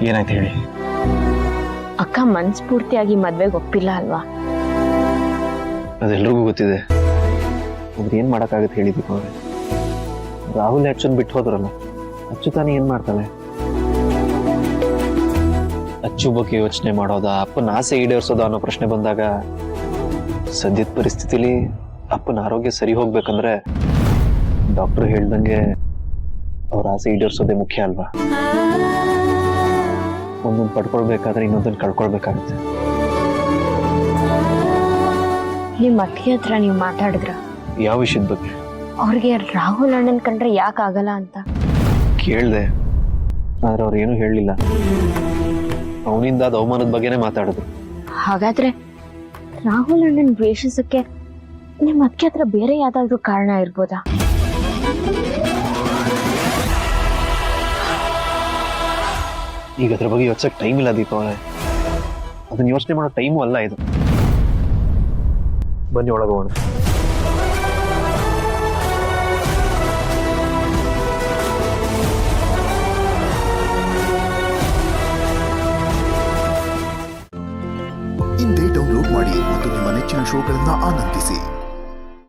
ಏನಾಯ್ತು ಹೇಳಿ. ಅಕ್ಕ ಮನಸ್ಫೂರ್ತಿಯಾಗಿ ಮದ್ವೆಗೆ ಒಪ್ಪಿಲ್ಲ ಅಲ್ವಾ? ಅದೆಲ್ರಿಗೂ ಗೊತ್ತಿದೆ. ಅದ್ರ ಏನ್ ಮಾಡಕ್ಕಾಗತ್ತೆ ಹೇಳಿ ದೀಪಾವಳಿ. ರಾಹುಲ್ ಅಚ್ಚನ್ ಬಿಟ್ಟು ಹೋದ್ರಲ್ಲ, ಅಚ್ಚು ತಾನೇ ಏನ್ ಮಾಡ್ತಾಳೆ? ಅಚ್ಚು ಬಗ್ಗೆ ಯೋಚನೆ ಮಾಡೋದ, ಅಪ್ಪನ ಆಸೆ ಈಡೇರಿಸೋದ ಅನ್ನೋ ಪ್ರಶ್ನೆ ಬಂದಾಗ ಸದ್ಯದ ಪರಿಸ್ಥಿತಿಲಿ ಅಪ್ಪನ ಆರೋಗ್ಯ ಸರಿ ಹೋಗ್ಬೇಕಂದ್ರೆ ಡಾಕ್ಟರ್ ಹೇಳ್ದಂಗೆ ಅವ್ರ ಆಸೆ ಈಡೇರಿಸೋದೇ ಮುಖ್ಯ ಅಲ್ವಾ? ಒಂದೊಂದು ಪಡ್ಕೊಳ್ಬೇಕಾದ್ರೆ ಇನ್ನೊಂದನ್ನು ಕಳ್ಕೊಳ್ಬೇಕಾಗುತ್ತೆ. ನಿಮ್ ಅಕ್ಕಿ ಹತ್ರ ನೀವು ಮಾತಾಡಿದ್ರ? ಯಾವ ವಿಷಯದ ಬಗ್ಗೆ? ಅವ್ರಿಗೆ ರಾಹುಲ್ ಅಣ್ಣನ್ ಕಂಡ್ರೆ ಯಾಕೆ ಆಗಲ್ಲ ಅಂತ ಕೇಳ್ದೆ, ಆದ್ರೆ ಅವ್ರು ಏನೂ ಹೇಳಲಿಲ್ಲ. ಅವನಿಂದ ಅದು ಅವಮಾನದ ಬಗ್ಗೆನೇ ಮಾತಾಡಿದ್ರು. ಹಾಗಾದ್ರೆ ರಾಹುಲ್ ಅಣ್ಣನ್ ದ್ವೇಷಿಸಕ್ಕೆ ನಿಮ್ ಅಕ್ಕಿ ಹತ್ರ ಬೇರೆ ಯಾವ್ದಾದ್ರು ಕಾರಣ ಇರ್ಬೋದಾ? ಈಗ ಅದ್ರ ಬಗ್ಗೆ ಯೋಚಿಸಕ್ಕೆ ಟೈಮ್ ಇಲ್ಲ ದೀಪಾವಳಿ. ಅದನ್ನ ಯೋಚನೆ ಮಾಡೋ ಟೈಮು ಅಲ್ಲ ಇದು. ಬನ್ನಿ ಒಳಗೋಣ. ಇಂದೇ ಡೌನ್ಲೋಡ್ ಮಾಡಿ ಮತ್ತು ನಿಮ್ಮ ನೆಚ್ಚಿನ ಶೋಗಳನ್ನು ಆನಂದಿಸಿ.